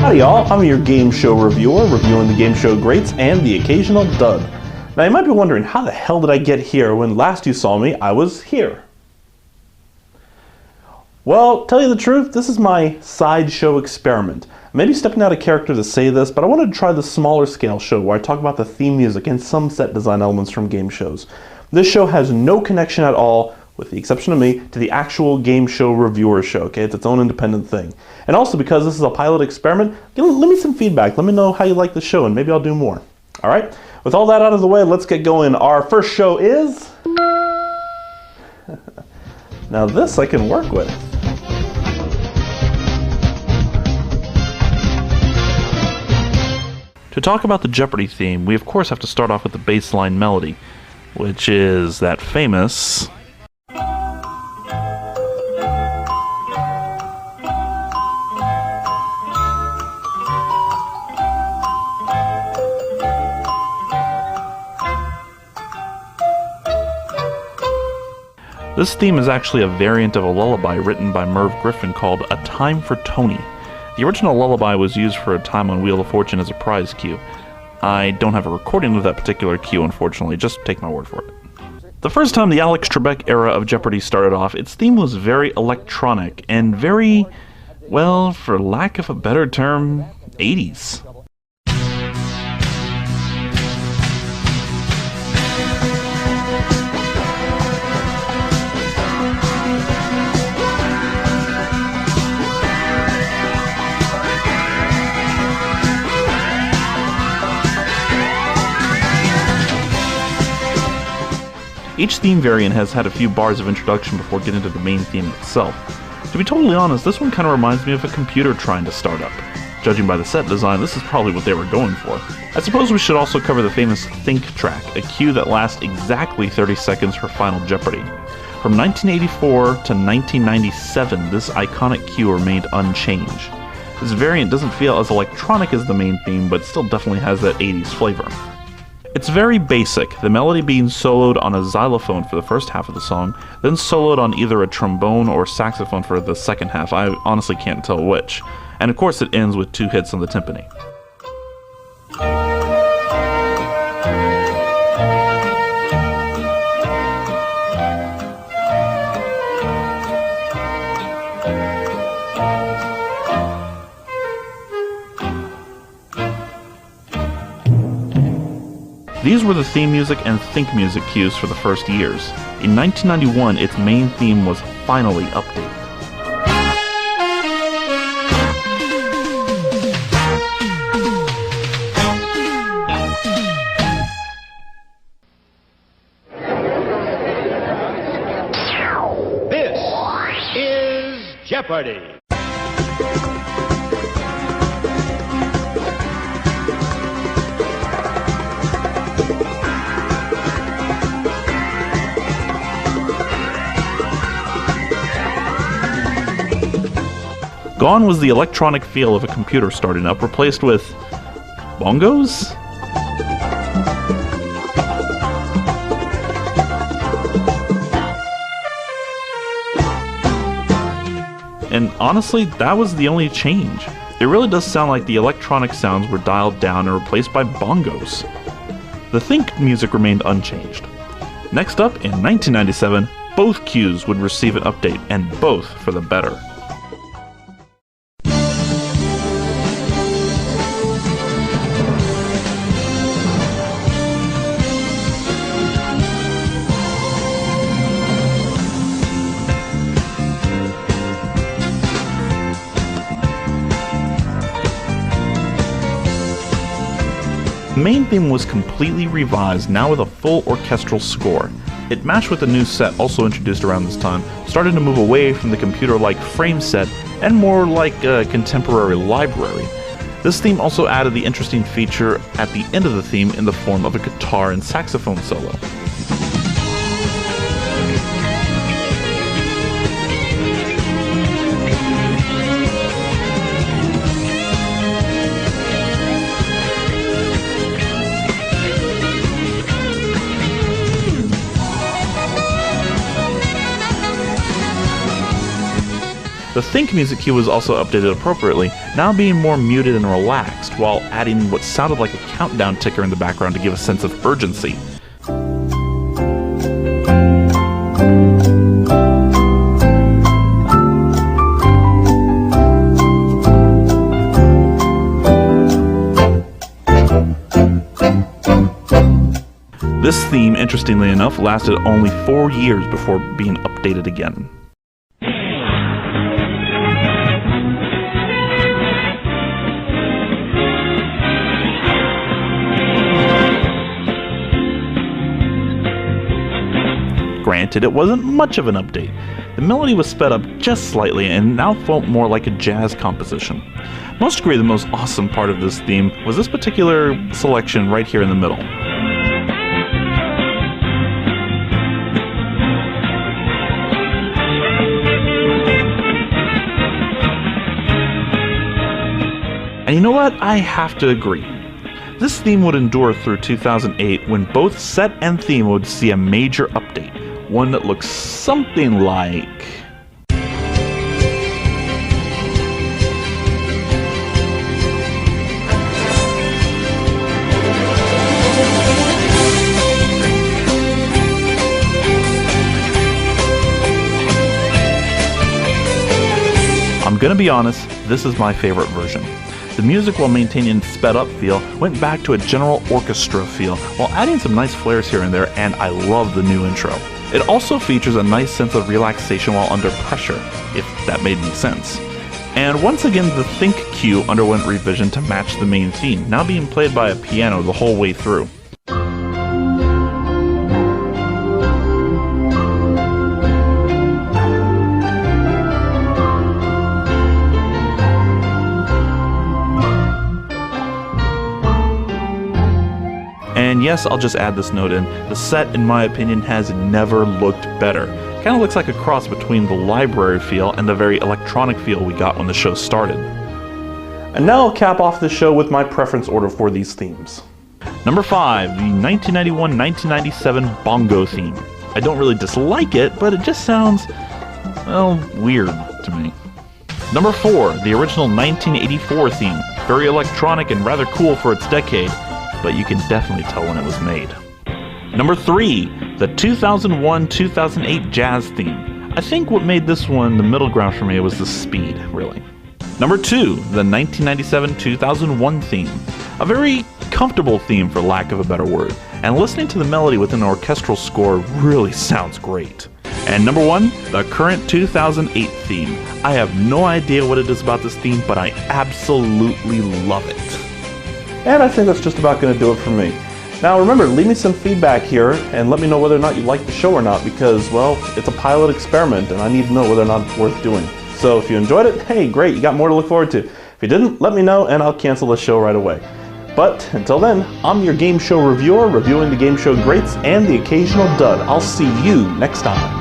Howdy y'all, I'm your game show reviewer, reviewing the game show greats and the occasional dud. Now you might be wondering, how the hell did I get here when last you saw me, I was here? Well, tell you the truth, this is my sideshow experiment. Maybe stepping out of character to say this, but I wanted to try the smaller scale show where I talk about the theme music and some set design elements from game shows. This show has no connection at all, with the exception of me, to the actual game show reviewer show, okay? It's its own independent thing. And also because this is a pilot experiment, let me some feedback. Let me know how you like the show and maybe I'll do more. All right, with all that out of the way, let's get going. Our first show is... Now this I can work with. To talk about the Jeopardy theme, we of course have to start off with the baseline melody, which is that famous... This theme is actually a variant of a lullaby written by Merv Griffin called A Time for Tony. The original lullaby was used for a time on Wheel of Fortune as a prize cue. I don't have a recording of that particular cue, unfortunately, just take my word for it. The first time the Alex Trebek era of Jeopardy started off, its theme was very electronic and very, well, for lack of a better term, 80s. Each theme variant has had a few bars of introduction before getting to the main theme itself. To be totally honest, this one kind of reminds me of a computer trying to start up. Judging by the set design, this is probably what they were going for. I suppose we should also cover the famous Think track, a cue that lasts exactly 30 seconds for Final Jeopardy. From 1984 to 1997, this iconic cue remained unchanged. This variant doesn't feel as electronic as the main theme, but still definitely has that 80s flavor. It's very basic, the melody being soloed on a xylophone for the first half of the song, then soloed on either a trombone or saxophone for the second half. I honestly can't tell which. And of course it ends with 2 hits on the timpani. These were the theme music and think music cues for the first years. In 1991, its main theme was finally updated. This is Jeopardy! Gone was the electronic feel of a computer starting up, replaced with... bongos? And honestly, that was the only change. It really does sound like the electronic sounds were dialed down and replaced by bongos. The Think music remained unchanged. Next up, in 1997, both cues would receive an update, and both for the better. The main theme was completely revised, now with a full orchestral score. It matched with the new set also introduced around this time, starting to move away from the computer-like frame set and more like a contemporary library. This theme also added the interesting feature at the end of the theme in the form of a guitar and saxophone solo. The Think music cue was also updated appropriately, now being more muted and relaxed, while adding what sounded like a countdown ticker in the background to give a sense of urgency. This theme, interestingly enough, lasted only 4 years before being updated again. Granted, it wasn't much of an update. The melody was sped up just slightly and now felt more like a jazz composition. Most agree the most awesome part of this theme was this particular selection right here in the middle. And you know what? I have to agree. This theme would endure through 2008 when both set and theme would see a major update. One that looks something like... I'm gonna be honest, this is my favorite version. The music, while maintaining its sped up feel, went back to a general orchestra feel, while adding some nice flares here and there, and I love the new intro. It also features a nice sense of relaxation while under pressure, if that made any sense. And once again, the Think cue underwent revision to match the main theme, now being played by a piano the whole way through. And yes, I'll just add this note in, the set, in my opinion, has never looked better. Kinda looks like a cross between the library feel and the very electronic feel we got when the show started. And now I'll cap off the show with my preference order for these themes. Number 5, the 1991-1997 Bongo theme. I don't really dislike it, but it just sounds, well, weird to me. Number 4, the original 1984 theme. Very electronic and rather cool for its decade, but you can definitely tell when it was made. Number 3, the 2001-2008 jazz theme. I think what made this one the middle ground for me was the speed, really. Number 2, the 1997-2001 theme. A very comfortable theme, for lack of a better word, and listening to the melody within an orchestral score really sounds great. And number 1, the current 2008 theme. I have no idea what it is about this theme, but I absolutely love it. And I think that's just about going to do it for me. Now remember, leave me some feedback here and let me know whether or not you like the show or not, because, well, it's a pilot experiment and I need to know whether or not it's worth doing. So if you enjoyed it, hey, great, you got more to look forward to. If you didn't, let me know and I'll cancel the show right away. But until then, I'm your game show reviewer, reviewing the game show greats and the occasional dud. I'll see you next time.